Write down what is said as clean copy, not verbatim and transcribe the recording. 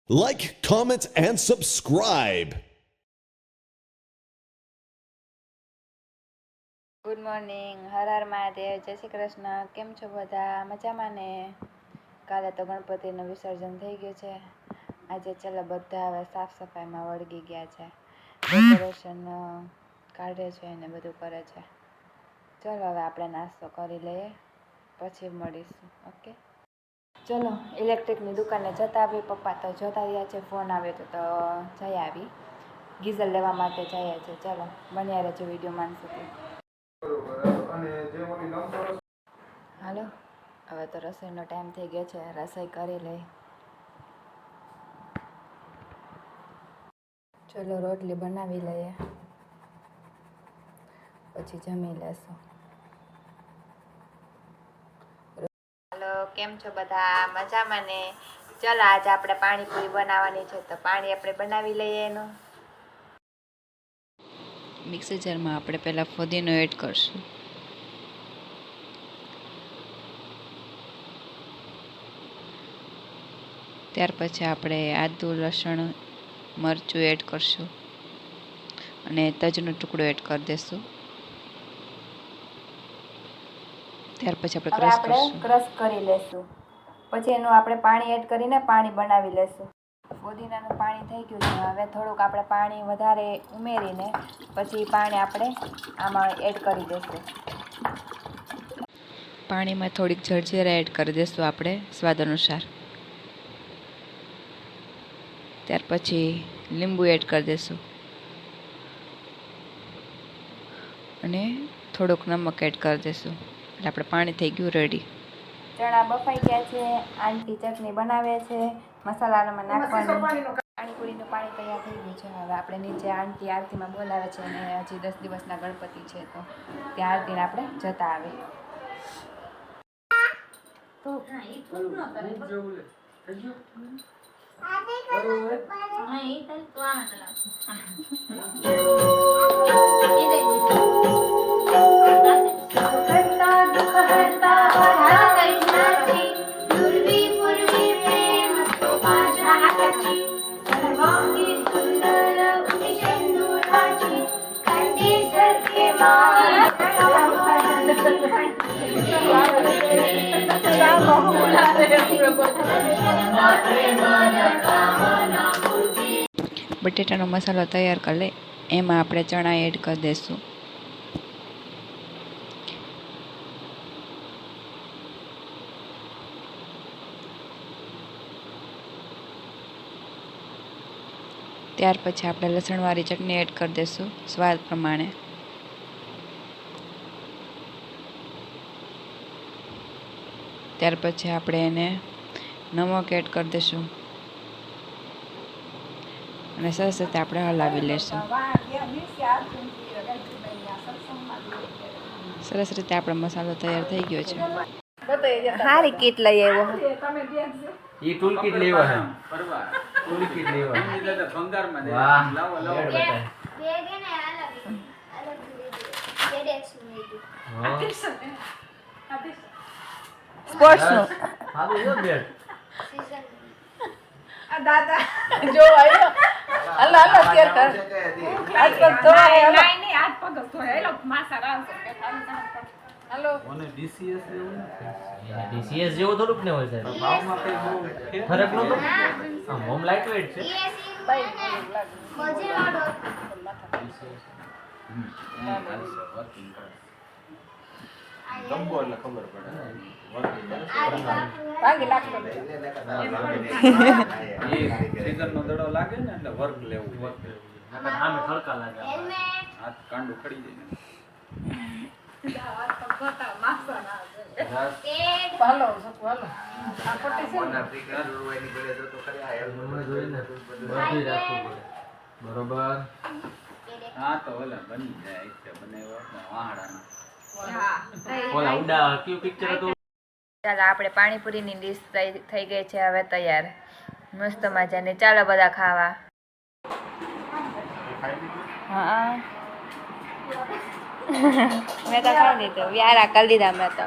Like, comment, and subscribe. Good morning, Har Har Mahadev, જય શ્રી કૃષ્ણ. કેમ છો બધા? મજામાં ને? કાલે તો ગણપતિનું વિસર્જન થઈ ગયું છે. આજે ચાલો બધા હવે સાફ સફાઈમાં વળગી ગયા છે. ડેકોરેશન કાઢે છે અને બધું કરે છે. ચલો હવે આપણે નાસ્તો કરી લઈએ, પછી મળીશું. ઓકે, ચલો ઇલેક્ટ્રિકની દુકાને જતા આવી. પપ્પા તો જતા રહ્યા છે, ફોન આવ્યો તો જઈ આવી. ગીઝર લેવા માટે જઈએ છે. ચલો બન્યા રહેજો વિડીયોમાં સુધી. હાલો, હવે તો રસોઈનો ટાઈમ થઈ ગયો છે. રસોઈ કરી લઈ. ચલો રોટલી બનાવી લઈએ, પછી જમી લેશું. હાલો, કેમ છો બધા? મજામાં ને? ચલો આજે આપણે પાણીપુરી બનાવવાની છે, તો પાણી આપણે બનાવી લઈએ. એનું મિક્સર જારમાં આપણે પહેલાં ફુદીનો એડ કરશું. ત્યાર પછી આપણે આદુ, લસણ, મરચું એડ કરશું અને તજનો ટુકડો એડ કરી દઈશું. ત્યાર પછી આપણે ક્રશ કરી લેશું. પછી એનું આપણે પાણી એડ કરીને પાણી બનાવી લેશું. ફુદીનાનું પાણી થઈ ગયું છે. હવે થોડુંક આપણે પાણી વધારે ઉમેરીને પછી પાણી આપણે આમાં એડ કરી દઈશું. પાણીમાં થોડીક જળજીરા એડ કરી દઈશું આપણે સ્વાદ અનુસાર. ત્યાર પછી લીંબુ એડ કરી દઈશું અને થોડુંક નમક એડ કરી દઈશું. એટલે આપણે પાણી થઈ ગયું રેડી. ચણા બફાઈ ગયા છે. આંટી ચટણી બનાવે છે. મસાલામાં નાખવાનું. પાણીપુરીનું પાણી તૈયાર થઈ ગયું છે. હવે આપણે નીચે આંટી આરતીમાં બોલાવે છે અને હજી 10 દિવસના ગણપતિ છે, તો ત્યાં આરતીને આપણે જતા આવે. બટેટાનો મસાલો તૈયાર કરી લે. એમાં આપણે ચણા એડ કરી દઈશું. ત્યાર પછી આપણે લસણવાળી ચટણી એડ કરી દઈશું સ્વાદ પ્રમાણે. ત્યાર પછી આપણે એને નમક એડ કરી દઈશું અને સરસ રીતે આપણે હલાવી લઈશું. સરસ રીતે આપણો મસાલો તૈયાર થઈ ગયો છે. હારી કીટ લઈ આવ્યો. ये टूल किट लेवा है टूल किट लेवा है भंगार में वाह लाओ लाओ दे दे ने अलग अलग दे दे સ્પોર્ટ્સ નો हां यो बेट सीजन આ દાદા જો આવ્યો. અલ્લા અલ્લા કેર કર. આજ પર તો નહીં નહીં આજ પગ તો હેલો માસા રાવ કે હેલો ઓને ડીસીએસ લેવું ડીસીએસ જેવો થોડુંક ને હોય સાહેબ. ભાવમાં કઈ બહુ ફરક નતો. આમ હોમ લાઈટ વેટ છે. बाई मजे वाडो ગંબો એટલે ખબર પડે ભાગી લાગતો એ સીઝનનો દડો લાગે ને એટલે વર્ક લેવું આમે ખડકા લાગે. हेलमेट હાથ કાંડું ખડી જાય पेड હાલો હાલો આ પટ્ટી છે ને? એમાં જોઈને બધું રાખવું પડે. બરોબર. હા તો ઓલા બની જાય એટલે બનાવ્યો વાહડાના ઓલા ઉડા કયું પિક્ચર હતું? ચાલો આપણે પાણીપુરીની ડીશ થઈ ગઈ છે હવે તૈયાર. મસ્ત મજાની. ચાલો બધા ખાવા. હા મેં તો ખાઈ લીધું. વ્યારા કરી દીધા મેં તો.